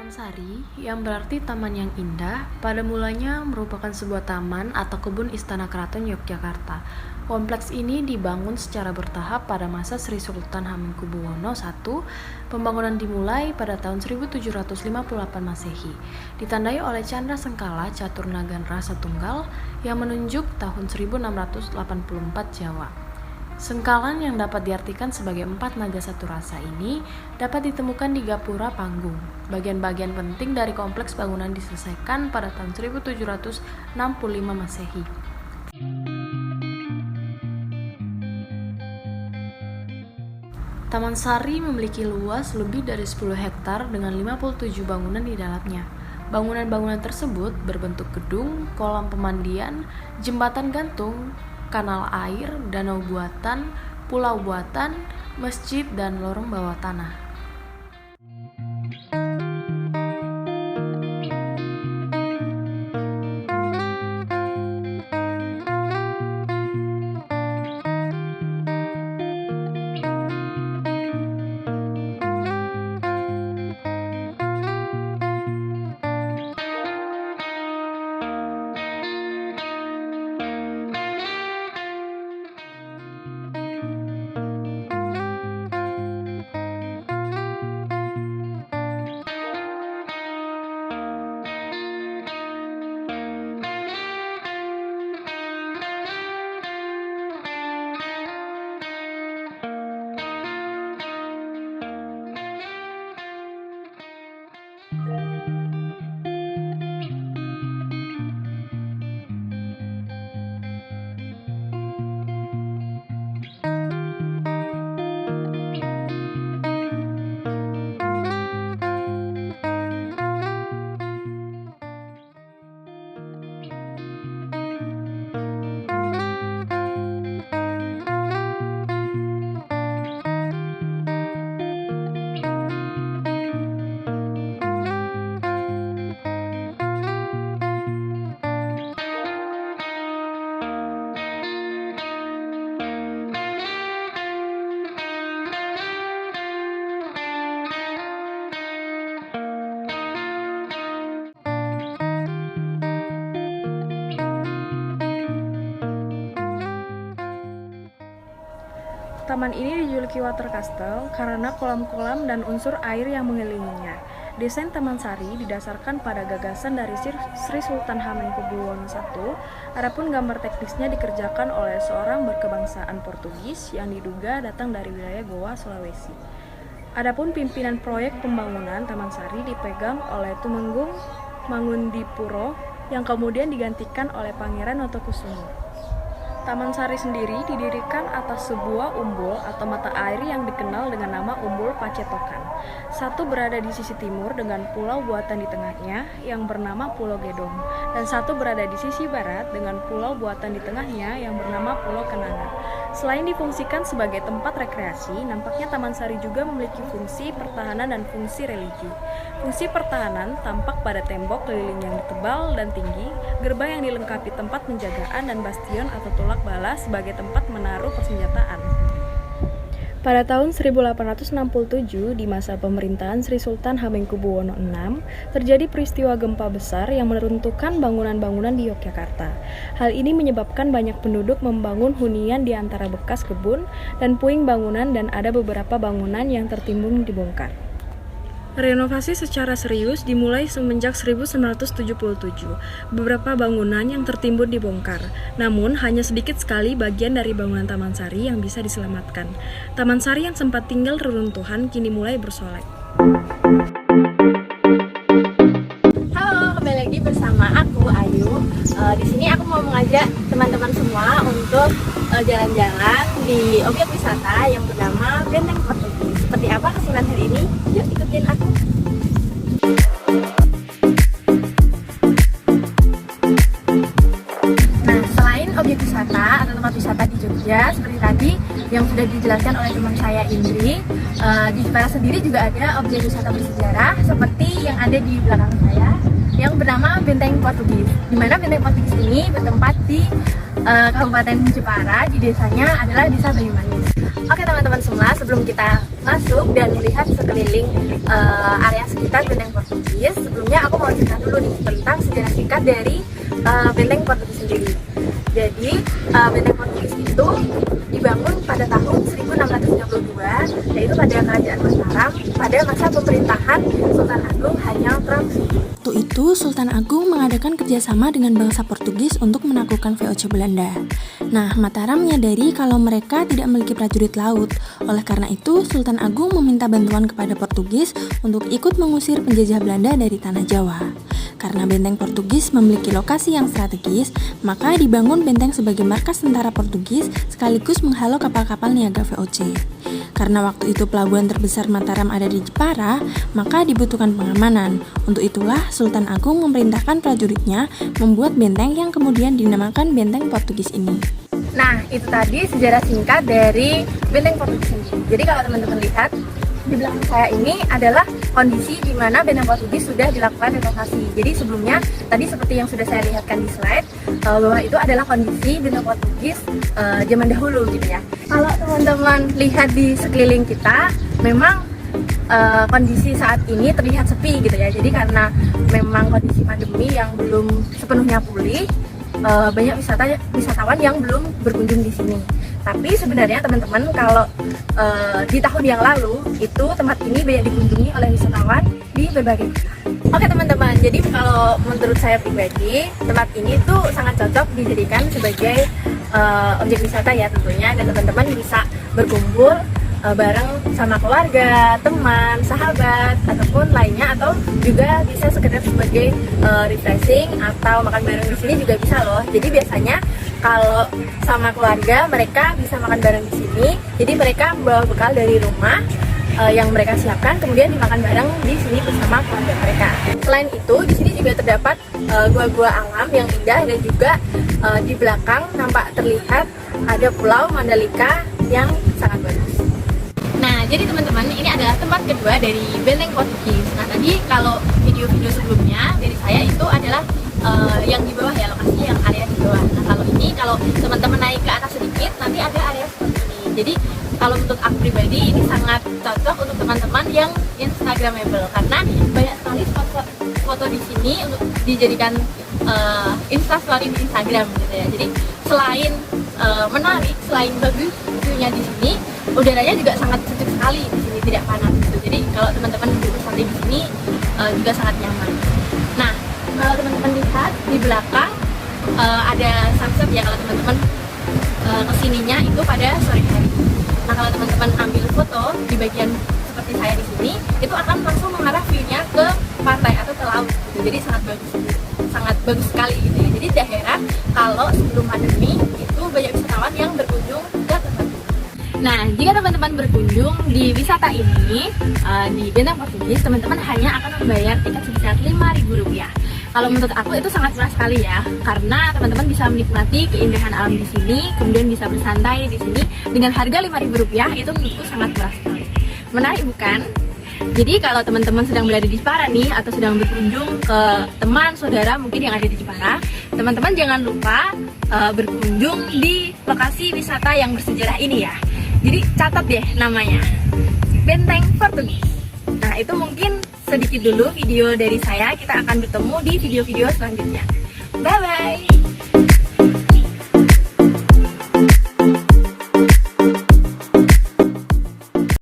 Taman Sari, yang berarti taman yang indah, pada mulanya merupakan sebuah taman atau kebun istana keraton Yogyakarta. Kompleks ini dibangun secara bertahap pada masa Sri Sultan Hamengkubuwono I. Pembangunan dimulai pada tahun 1758 Masehi, ditandai oleh Candra Sengkala Caturnagan Rasa Tunggal yang menunjuk tahun 1684 Jawa. Sengkalan yang dapat diartikan sebagai 4 naga satu rasa ini dapat ditemukan di Gapura Panggung. Bagian-bagian penting dari kompleks bangunan diselesaikan pada tahun 1765 Masehi. Taman Sari memiliki luas lebih dari 10 hektar dengan 57 bangunan di dalamnya. Bangunan-bangunan tersebut berbentuk gedung, kolam pemandian, jembatan gantung, kanal air, danau buatan, pulau buatan, masjid, dan lorong bawah tanah. Taman ini dijuluki Water Castle karena kolam-kolam dan unsur air yang mengelilinginya. Desain Taman Sari didasarkan pada gagasan dari Sri Sultan Hamengkubuwono I, adapun gambar teknisnya dikerjakan oleh seorang berkebangsaan Portugis yang diduga datang dari wilayah Goa, Sulawesi. Adapun pimpinan proyek pembangunan Taman Sari dipegang oleh Tumenggung Mangundipuro yang kemudian digantikan oleh Pangeran Notokusumo. Taman Sari sendiri didirikan atas sebuah umbul atau mata air yang dikenal dengan nama Umbul Pacetokan. Satu berada di sisi timur dengan pulau buatan di tengahnya yang bernama Pulau Gedong, dan satu berada di sisi barat dengan pulau buatan di tengahnya yang bernama Pulau Kenanga. Selain difungsikan sebagai tempat rekreasi, nampaknya Taman Sari juga memiliki fungsi pertahanan dan fungsi religi. Fungsi pertahanan tampak pada tembok keliling yang tebal dan tinggi, gerbang yang dilengkapi tempat penjagaan, dan bastion atau tulak bala sebagai tempat menaruh persenjataan. Pada tahun 1867, di masa pemerintahan Sri Sultan Hamengkubuwono VI, terjadi peristiwa gempa besar yang meruntuhkan bangunan-bangunan di Yogyakarta. Hal ini menyebabkan banyak penduduk membangun hunian di antara bekas kebun dan puing bangunan, dan ada beberapa bangunan yang tertimbun dibongkar. Renovasi secara serius dimulai semenjak 1977. Beberapa bangunan yang tertimbun dibongkar, namun hanya sedikit sekali bagian dari bangunan Taman Sari yang bisa diselamatkan. Taman Sari yang sempat tinggal reruntuhan kini mulai bersolek. Halo, kembali lagi bersama aku Ayu. Di sini aku mau mengajak teman-teman semua untuk jalan-jalan di objek wisata yang bernama Benteng Portugis. Seperti apa keseruan hari ini? Yuk ikutin aku. Nah, selain objek wisata atau tempat wisata di Jogja seperti tadi yang sudah dijelaskan oleh teman saya Indri, di Jepara sendiri juga ada objek wisata bersejarah seperti yang ada di belakang saya yang bernama Benteng Portugis. Di mana Benteng Portugis ini bertempat di Kabupaten Jepara, di desanya adalah Desa Banyumanis. Oke teman-teman semua, sebelum kita masuk dan melihat sekeliling area sekitar benteng Portugis. Sebelumnya aku mau cerita dulu nih tentang sejarah singkat dari benteng Portugis sendiri. Jadi benteng Portugis itu dibangun pada tahun 1632, yaitu pada kerajaan Mataram pada masa pemerintahan Sultan Agung Hanyang Trangsi. Waktu itu, Sultan Agung mengadakan kerjasama dengan bangsa Portugis untuk menaklukkan VOC Belanda. Nah, Mataram menyadari kalau mereka tidak memiliki prajurit laut. Oleh karena itu, Sultan Agung meminta bantuan kepada Portugis untuk ikut mengusir penjajah Belanda dari tanah Jawa. Karena benteng Portugis memiliki lokasi yang strategis, maka dibangun benteng sebagai markas tentara Portugis sekaligus menghalau kapal-kapal niaga VOC. Karena waktu itu pelabuhan terbesar Mataram ada di Jepara, maka dibutuhkan pengamanan. Untuk itulah Sultan Agung memerintahkan prajuritnya membuat benteng yang kemudian dinamakan benteng Portugis ini. Nah, itu tadi sejarah singkat dari benteng Portugis sendiri. Jadi kalau teman-teman lihat, di belakang saya ini adalah kondisi di mana benteng Portugis sudah dilakukan renovasi. Jadi sebelumnya, tadi seperti yang sudah saya lihatkan di slide, bahwa itu adalah kondisi benteng Portugis zaman dahulu gitu ya. Kalau teman-teman lihat di sekeliling kita, memang kondisi saat ini terlihat sepi gitu ya. Jadi karena memang kondisi pandemi yang belum sepenuhnya pulih, banyak wisatawan yang belum berkunjung di sini. Tapi sebenarnya teman-teman, kalau di tahun yang lalu itu tempat ini banyak dikunjungi oleh wisatawan di berbagai kota. Oke teman-teman, jadi kalau menurut saya pribadi, tempat ini tuh sangat cocok dijadikan sebagai objek wisata ya tentunya, dan teman-teman bisa berkumpul bareng sama keluarga, teman, sahabat, ataupun lainnya, atau juga bisa sekedar sebagai refreshing atau makan bareng di sini juga bisa loh. Jadi biasanya kalau sama keluarga mereka bisa makan bareng di sini. Jadi mereka bawa bekal dari rumah yang mereka siapkan, kemudian dimakan bareng di sini bersama keluarga mereka. Selain itu, di sini juga terdapat gua-gua alam yang indah, dan juga di belakang nampak terlihat ada Pulau Mandalika yang sangat bagus. Nah, jadi teman-teman, ini adalah tempat kedua dari benteng Portugis. Nah, tadi kalau video-video sebelumnya dari saya itu adalah yang di bawah ya, lokasi yang area di bawah. Nah, kalau ini, kalau teman-teman naik ke atas sedikit, nanti ada area seperti ini. Jadi, kalau untuk aku pribadi, ini sangat cocok untuk teman-teman yang Instagramable, karena banyak sekali foto di sini untuk dijadikan Instastory di Instagram gitu ya. Jadi, selain menarik, selain bagus view-nya di sini, udaranya juga sangat sejuk sekali di sini, tidak panas gitu. Jadi kalau teman-teman duduk santai di sini juga sangat nyaman. Nah, kalau teman-teman lihat di belakang ada sunset ya, kalau teman-teman kesininya itu pada sore hari. Nah, kalau teman-teman ambil foto di bagian seperti saya di sini, itu akan langsung mengarah view-nya ke pantai atau ke laut gitu. Jadi sangat bagus sekali gitu ya. Jadi tidak heran kalau sebelum pandemi itu banyak wisatawan yang berkunjung ke tempat ini. Nah, jika teman-teman berkunjung di wisata ini di benteng Portugis, teman-teman hanya akan membayar tiket sebesar Rp5.000. Kalau menurut aku itu sangat murah sekali ya, karena teman-teman bisa menikmati keindahan alam di sini, kemudian bisa bersantai di sini dengan harga Rp5.000. Itu menurutku sangat murah sekali. Menarik bukan? Jadi kalau teman-teman sedang berada di Jepara nih, atau sedang berkunjung ke teman, saudara mungkin yang ada di Jepara, teman-teman jangan lupa berkunjung di lokasi wisata yang bersejarah ini ya. Jadi catat deh namanya, Benteng Portugis. Nah, itu mungkin sedikit dulu video dari saya. Kita akan bertemu di video-video selanjutnya. Bye-bye!